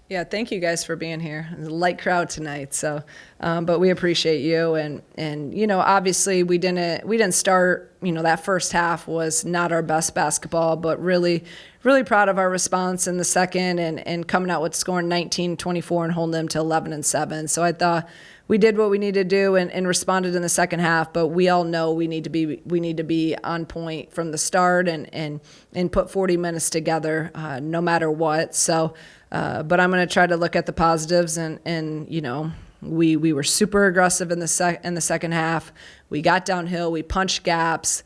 Yeah, thank you guys for being here. It's a light crowd tonight, so but we appreciate you and obviously we didn't start, that first half was not our best basketball, but really proud of our response in the second and coming out with scoring 19-24 and holding them to 11-7. So I thought we did what we needed to do and responded in the second half, but we all know we need to be on point from the start and put 40 minutes together no matter what. So but I'm going to try to look at the positives and we were super aggressive in the second half. We got downhill, we punched gaps.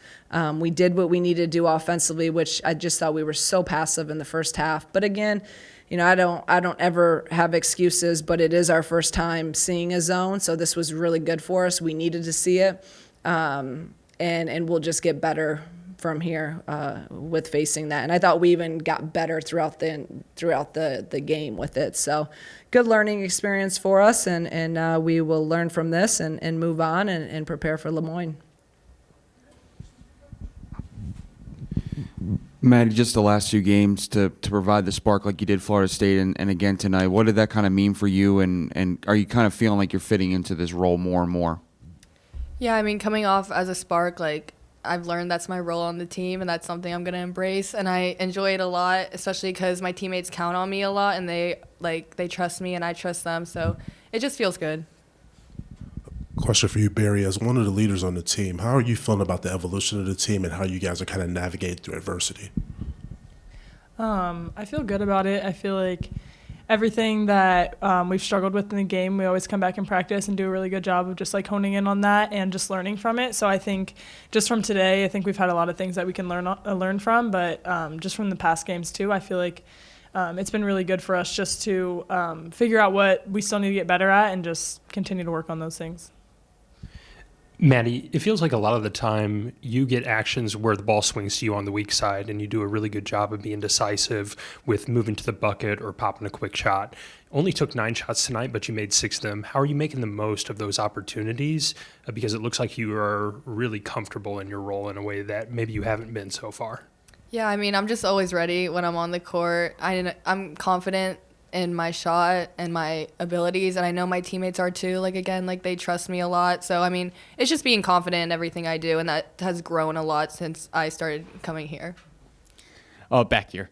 We did what we needed to do offensively, which I just thought we were so passive in the first half. But again, I don't ever have excuses, but it is our first time seeing a zone, so this was really good for us. We needed to see it, and we'll just get better from here with facing that. And I thought we even got better throughout the game with it. So good learning experience for us, and we will learn from this and move on and prepare for Lemoyne. Maddie, just the last two games to provide the spark like you did Florida State and again tonight, what did that kind of mean for you, and are you kind of feeling like you're fitting into this role more and more? Yeah, I mean, coming off as a spark, I've learned that's my role on the team, and that's something I'm going to embrace, and I enjoy it a lot, especially because my teammates count on me a lot, and they trust me, and I trust them, so it just feels good. Question for you, Barry. As one of the leaders on the team, how are you feeling about the evolution of the team and how you guys are kind of navigating through adversity? I feel good about it. I feel like everything that we've struggled with in the game, we always come back and practice and do a really good job of just honing in on that and just learning from it. So I think just from today, I think we've had a lot of things that we can learn from, but just from the past games too, I feel like it's been really good for us just to figure out what we still need to get better at and just continue to work on those things. Maddie, it feels like a lot of the time you get actions where the ball swings to you on the weak side and you do a really good job of being decisive with moving to the bucket or popping a quick shot. Only took 9 shots tonight, but you made 6 of them. How are you making the most of those opportunities? Because it looks like you are really comfortable in your role in a way that maybe you haven't been so far. Yeah, I mean, I'm just always ready when I'm on the court. I'm confident in my shot and my abilities, and I know my teammates are too. They trust me a lot. So, I mean, it's just being confident in everything I do, and that has grown a lot since I started coming here. Oh, back here.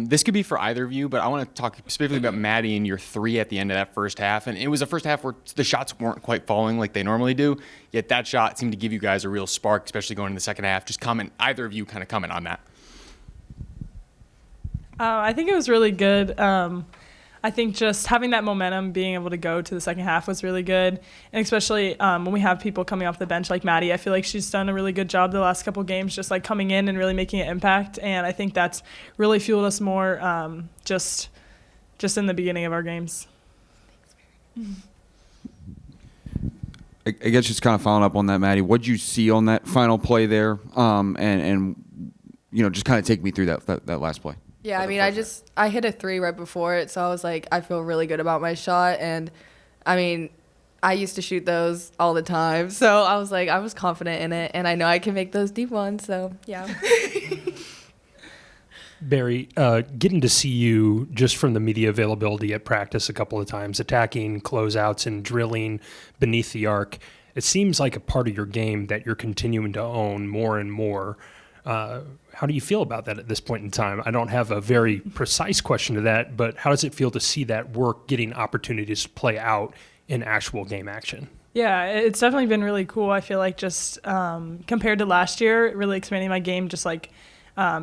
This could be for either of you, but I want to talk specifically about Maddie and your 3 at the end of that first half. And it was a first half where the shots weren't quite falling like they normally do, yet that shot seemed to give you guys a real spark, especially going into the second half. Just either of you kind of comment on that. I think it was really good. I think just having that momentum, being able to go to the second half was really good. And especially when we have people coming off the bench like Maddie, I feel like she's done a really good job the last couple games just coming in and really making an impact. And I think that's really fueled us more just in the beginning of our games. I guess just kind of following up on that, Maddie, what did you see on that final play there? And just kind of take me through that last play. Yeah, I mean, I hit a 3 right before it, so I was like, I feel really good about my shot, and I mean, I used to shoot those all the time, so I was like, I was confident in it, and I know I can make those deep ones, so yeah. Barry, getting to see you just from the media availability at practice a couple of times, attacking closeouts and drilling beneath the arc, it seems like a part of your game that you're continuing to own more and more. How do you feel about that at this point in time? I don't have a very precise question to that, but how does it feel to see that work getting opportunities to play out in actual game action? Yeah, it's definitely been really cool. I feel like just compared to last year, really expanding my game, just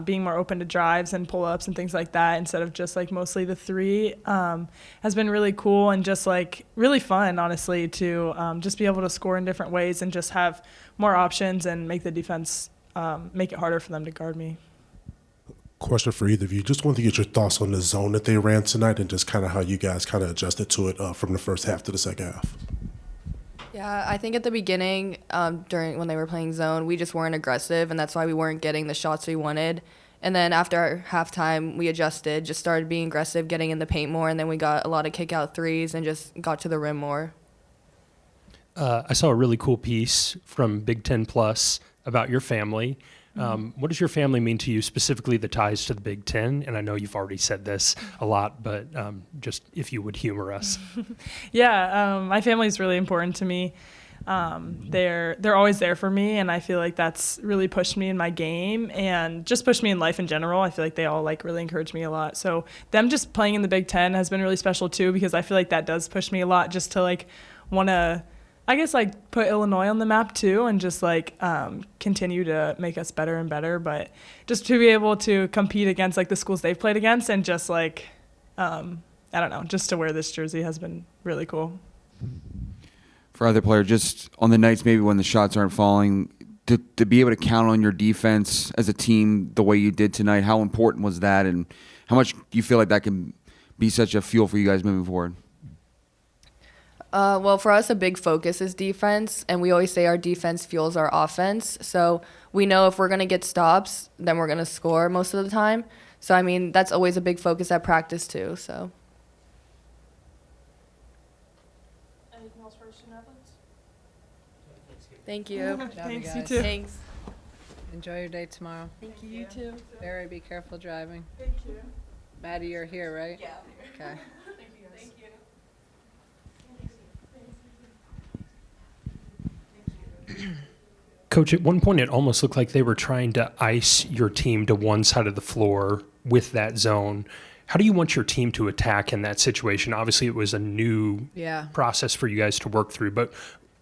being more open to drives and pull-ups and things like that instead of just mostly the 3 has been really cool and just really fun, honestly, to just be able to score in different ways and just have more options and make the defense make it harder for them to guard me. Question for either of you. Just wanted to get your thoughts on the zone that they ran tonight and just kind of how you guys kind of adjusted to it from the first half to the second half. Yeah, I think at the beginning, during when they were playing zone, we just weren't aggressive, and that's why we weren't getting the shots we wanted. And then after halftime, we adjusted, just started being aggressive, getting in the paint more, and then we got a lot of kick-out threes and just got to the rim more. I saw a really cool piece from Big Ten Plus about your family. What does your family mean to you, specifically the ties to the Big Ten? And I know you've already said this a lot, but just if you would humor us. Yeah, my family is really important to me. They're always there for me, and I feel like that's really pushed me in my game and just pushed me in life in general. I feel like they all like really encourage me a lot. So them just playing in the Big Ten has been really special too, because I feel like that does push me a lot, just to like want to, I guess, like put Illinois on the map too, and just like continue to make us better and better. But just to be able to compete against like the schools they've played against, and just like I don't know, just to wear this jersey has been really cool. For other players, just on the nights maybe when the shots aren't falling, to be able to count on your defense as a team the way you did tonight, how important was that, and how much do you feel like that can be such a fuel for you guys moving forward? Well, for us, a big focus is defense, and we always say our defense fuels our offense. So we know if we're going to get stops, then we're going to score most of the time. So, I mean, that's always a big focus at practice too. So. Anything else for student athletes? Thank you. Good job, you Thanks, you guys. too. Thanks. Enjoy your day tomorrow. Thank you. You too. Barry, be careful driving. Thank you. Maddie, you're here, right? Yeah. Okay. Thank you, guys. Thank you. Coach, at one point it almost looked like they were trying to ice your team to one side of the floor with that zone. How do you want your team to attack in that situation? Obviously, it was a new process for you guys to work through, but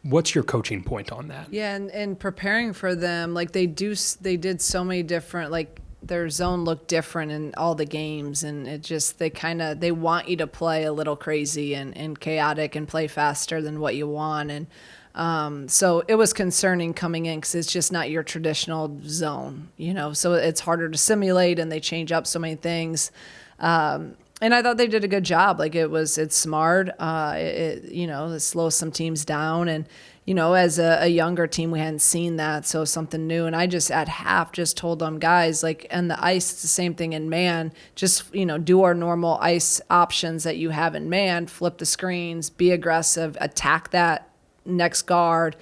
what's your coaching point on that? Yeah, and preparing for them, like they did so many different, like their zone looked different in all the games, and it just, they want you to play a little crazy and chaotic and play faster than what you want. And so it was concerning coming in because it's just not your traditional zone, so it's harder to simulate, and they change up so many things. And I thought they did a good job. Like it's smart. It slows some teams down. And, as a younger team, we hadn't seen that. So something new. And I just at half just told them, guys, like, and the ice, it's the same thing in man. Just, do our normal ice options that you have in man, flip the screens, be aggressive, attack that next guard,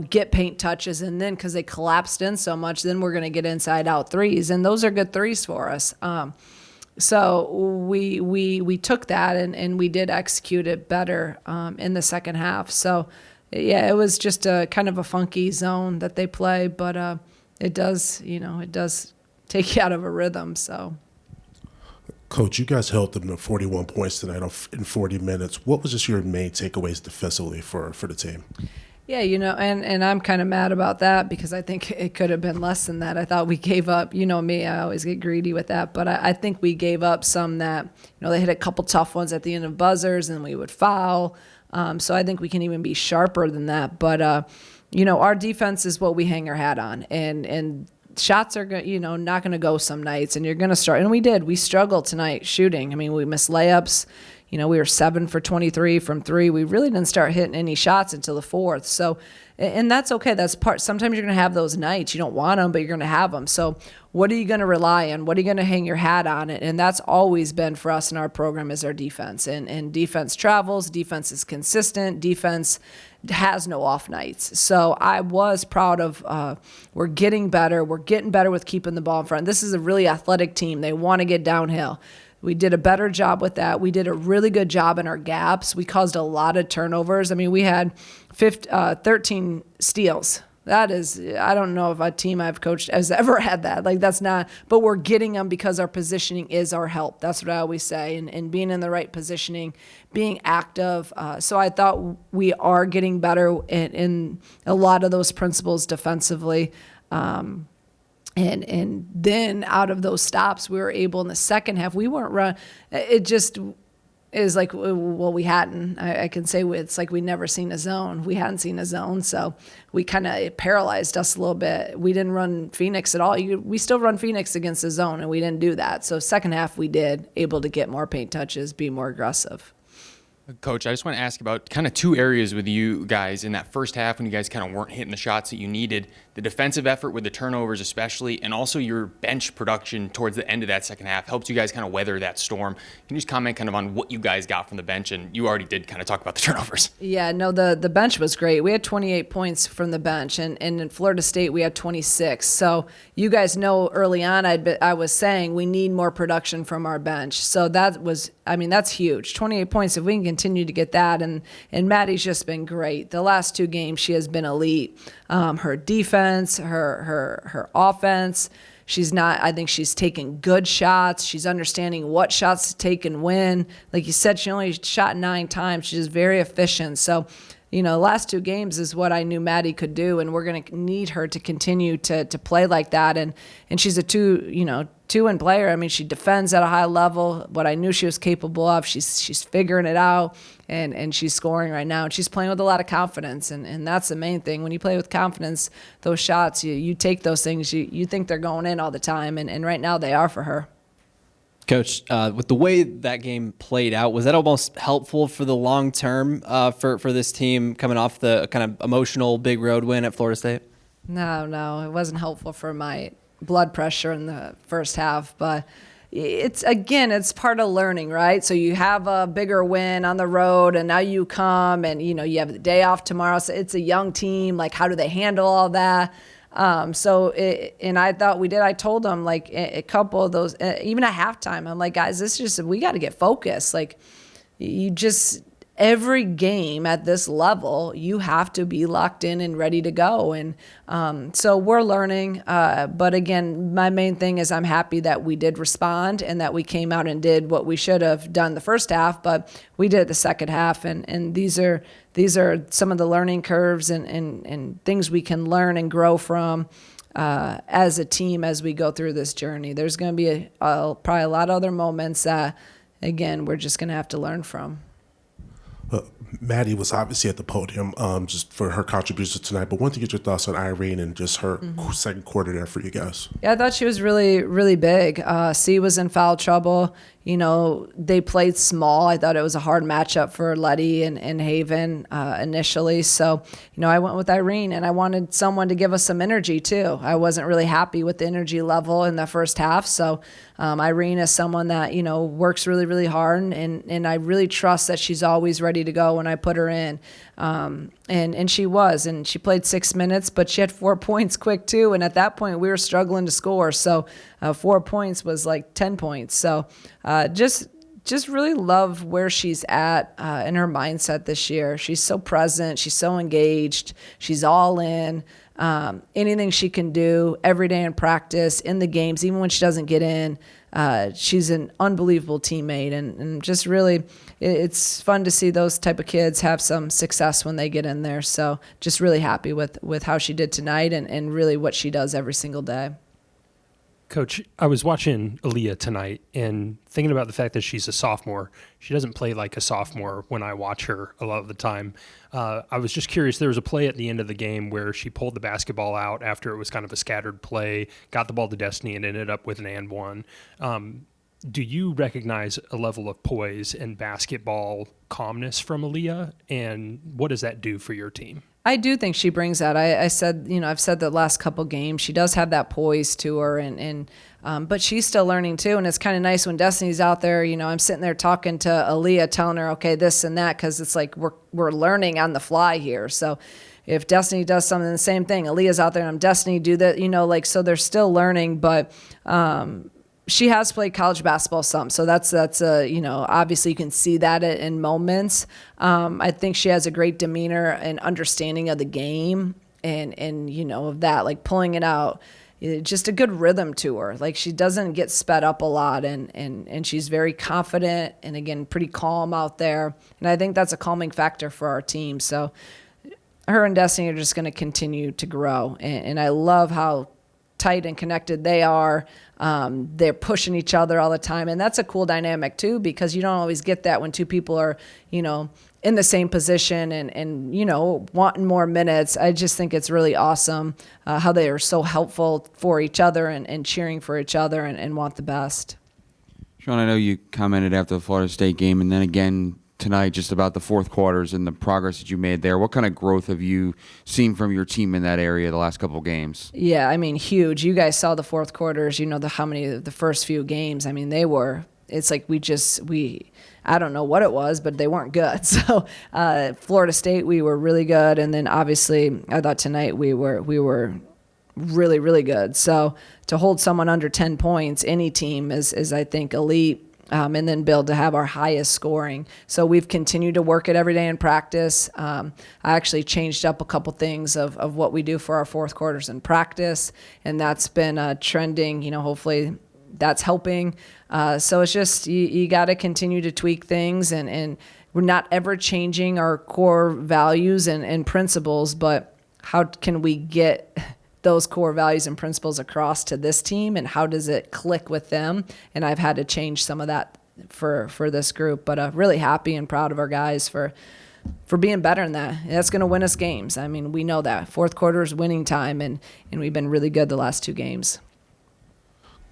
get paint touches. And then because they collapsed in so much, then we're going to get inside out threes. And those are good threes for us. So we took that and we did execute it better in the second half. So, yeah, it was just a kind of a funky zone that they play, but it does take you out of a rhythm. So, Coach, you guys held them to 41 points tonight in 40 minutes. What was just your main takeaways defensively for the team? Yeah, and I'm kind of mad about that because I think it could have been less than that. I thought we gave up, me, I always get greedy with that, but I think we gave up some that, they hit a couple tough ones at the end of buzzers and we would foul. So I think we can even be sharper than that. But, our defense is what we hang our hat on. And shots are, not going to go some nights, and you're going to start. And we did. We struggled tonight shooting. I mean, we missed layups. We were 7 for 23 from 3. We really didn't start hitting any shots until the fourth. So, and that's okay. That's part. Sometimes you're going to have those nights. You don't want them, but you're going to have them. So what are you going to rely on? What are you going to hang your hat on? And that's always been for us in our program is our defense. And defense travels. Defense is consistent. Defense has no off nights. So I was proud of we're getting better. We're getting better with keeping the ball in front. This is a really athletic team. They want to get downhill. We did a better job with that. We did a really good job in our gaps. We caused a lot of turnovers. I mean, we had 13 steals. That is, I don't know if a team I've coached has ever had that. Like, that's not, but we're getting them because our positioning is our help. That's what I always say. And being in the right positioning, being active. So I thought we are getting better in a lot of those principles defensively. And then out of those stops, we were able in the second half, we weren't run. It just is like, well, we hadn't. I can say it's like we never seen a zone. We hadn't seen a zone, so we kind of paralyzed us a little bit. We didn't run Phoenix at all. We still run Phoenix against the zone, and we didn't do that. So second half, we did able to get more paint touches, be more aggressive. Coach, I just want to ask about kind of two areas with you guys in that first half when you guys kind of weren't hitting the shots that you needed. The defensive effort with the turnovers especially, and also your bench production towards the end of that second half helped you guys kind of weather that storm. Can you just comment kind of on what you guys got from the bench? And you already did kind of talk about the turnovers. Yeah, no, the bench was great. We had 28 points from the bench, and in Florida State we had 26. So you guys know early on I was saying we need more production from our bench. So that's huge. 28 points, if we can continue to get that, and Maddie's just been great. The last 2 games she has been elite. Her defense, her offense. I think she's taking good shots. She's understanding what shots to take and when. Like you said, she only shot 9 times. She's very efficient. So, the last 2 games is what I knew Maddie could do, and we're going to need her to continue to play like that. And she's a two-in player. I mean, she defends at a high level. What I knew she was capable of, she's figuring it out, and she's scoring right now. And she's playing with a lot of confidence, and that's the main thing. When you play with confidence, those shots, you take those things, you think they're going in all the time, and right now they are for her. Coach, with the way that game played out, was that almost helpful for the long term for this team coming off the kind of emotional big road win at Florida State? No, it wasn't helpful for my blood pressure in the first half, but it's part of learning, right? So you have a bigger win on the road, and now you come and you have the day off tomorrow. So it's a young team. Like, how do they handle all that? And I thought we did. I told them, like, a couple of those, even at halftime, I'm like, guys, we got to get focused. Like, every game at this level, you have to be locked in and ready to go. And so we're learning. But again, my main thing is I'm happy that we did respond and that we came out and did what we should have done the first half, but we did the second half. And these are some of the learning curves and things we can learn and grow from as a team as we go through this journey. There's going to be probably a lot of other moments that, again, we're just going to have to learn from. Maddie was obviously at the podium just for her contributions tonight, but wanted to get your thoughts on Irene and just her second quarter there for you guys. Yeah, I thought she was really, really big. C was in foul trouble. They played small. I thought it was a hard matchup for Letty and Haven initially. So, I went with Irene, and I wanted someone to give us some energy too. I wasn't really happy with the energy level in the first half. So Irene is someone that, works really, really hard, and I really trust that she's always ready to go when I put her in. And she was, and she played 6 minutes, but she had 4 points quick too. And at that point we were struggling to score. So 4 points was like 10 points. So just really love where she's at in her mindset this year. She's so present. She's so engaged. She's all in. Anything she can do every day in practice, in the games, even when she doesn't get in. She's an unbelievable teammate, and just really, it's fun to see those type of kids have some success when they get in there. So just really happy with how she did tonight and really what she does every single day. Coach, I was watching Aaliyah tonight and thinking about the fact that she's a sophomore. She doesn't play like a sophomore when I watch her a lot of the time. I was just curious, there was a play at the end of the game where she pulled the basketball out after it was kind of a scattered play, got the ball to Destiny, and ended up with an and one. Do you recognize a level of poise and basketball calmness from Aaliyah, and what does that do for your team? I do think she brings that. I said, I've said the last couple games, she does have that poise to her, but she's still learning too. And it's kind of nice when Destiny's out there. I'm sitting there talking to Aaliyah, telling her, okay, this and that, because it's like we're learning on the fly here. So if Destiny does something, the same thing. Aaliyah's out there, and I'm Destiny, do that. So they're still learning, but. She has played college basketball some, so that's obviously you can see that in moments. I think she has a great demeanor and understanding of the game, and of that, like pulling it out, just a good rhythm to her. Like she doesn't get sped up a lot, and she's very confident and again pretty calm out there. And I think that's a calming factor for our team. So her and Destiny are just going to continue to grow, and I love how tight and connected they are. They're pushing each other all the time, and that's a cool dynamic too, because you don't always get that when two people are in the same position and wanting more minutes. I just think it's really awesome how they are so helpful for each other and cheering for each other and want the best. Shauna, I know you commented after the Florida State game, and then again tonight just about the fourth quarters and the progress that you made there. What kind of growth have you seen from your team in that area the last couple of games? Yeah, I mean, huge. You guys saw the fourth quarters. You know how many of the first few games. I mean, it's like I don't know what it was, but they weren't good. So Florida State, we were really good, and then obviously I thought tonight we were really, really good. So to hold someone under 10 points, any team is I think elite. And then build to have our highest scoring. So we've continued to work it every day in practice. I actually changed up a couple things of what we do for our fourth quarters in practice, and that's been trending. Hopefully that's helping. So it's just you got to continue to tweak things, and we're not ever changing our core values and principles, but how can we get those core values and principles across to this team, and how does it click with them? And I've had to change some of that for this group, but really happy and proud of our guys for being better than that. That's going to win us games. I mean, we know that fourth quarter is winning time, and we've been really good the last two games.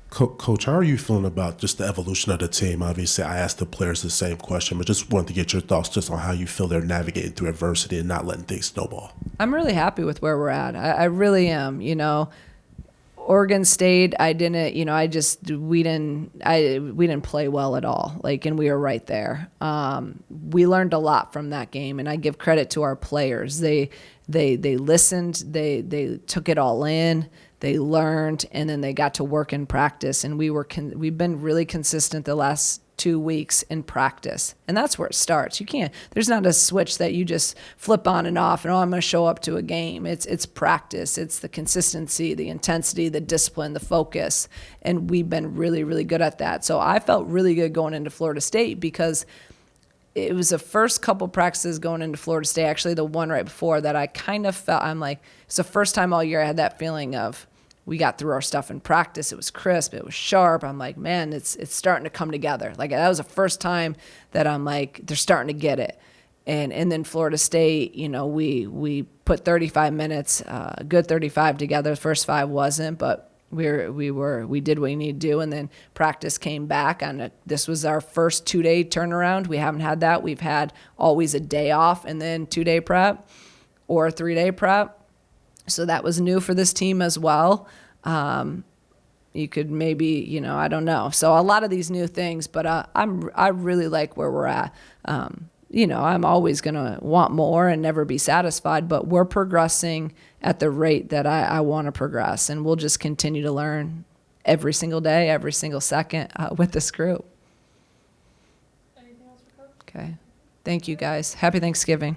Coach, how are you feeling about just the evolution of the team? Obviously, I asked the players the same question, but just wanted to get your thoughts just on how you feel they're navigating through adversity and not letting things snowball. I'm really happy with where we're at. I really am. Oregon State, we didn't play well at all. And we were right there. We learned a lot from that game, and I give credit to our players. They listened. They took it all in. They learned, and then they got to work in practice. And we've been really consistent the last 2 weeks in practice, and that's where it starts. There's not a switch that you just flip on and off and I'm going to show up to a game. It's practice. It's the consistency, the intensity, the discipline, the focus, and we've been really, really good at that. So I felt really good going into Florida State because it was the first couple practices going into Florida State, actually the one right before, that I kind of felt, it's the first time all year I had that feeling of we got through our stuff in practice. It was crisp. It was sharp. I'm like, man, it's starting to come together. That was the first time that I'm like, they're starting to get it. And then Florida State, we put 35 minutes, a good 35 together. The first 5 wasn't, but we did what we needed to do, and then practice came back. This was our first 2-day turnaround. We haven't had that. We've had always a day off and then 2-day prep or a 3-day prep. So that was new for this team as well. You could maybe, I don't know. So a lot of these new things, but I really like where we're at. I'm always going to want more and never be satisfied, but we're progressing at the rate that I want to progress, and we'll just continue to learn every single day, every single second with this group. Anything else for Coach? Okay. Thank you, guys. Happy Thanksgiving.